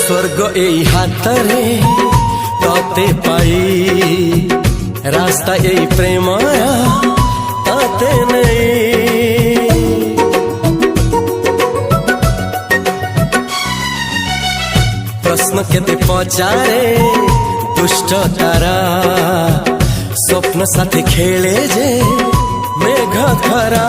स्वर्ग এই হাতরে তাতে পাই রাস্তা এই প্রেম তাতে নেই प्रश्न केते पचारे दुष्ट तारा स्वप्न साथी खेले जे मेघ खरा।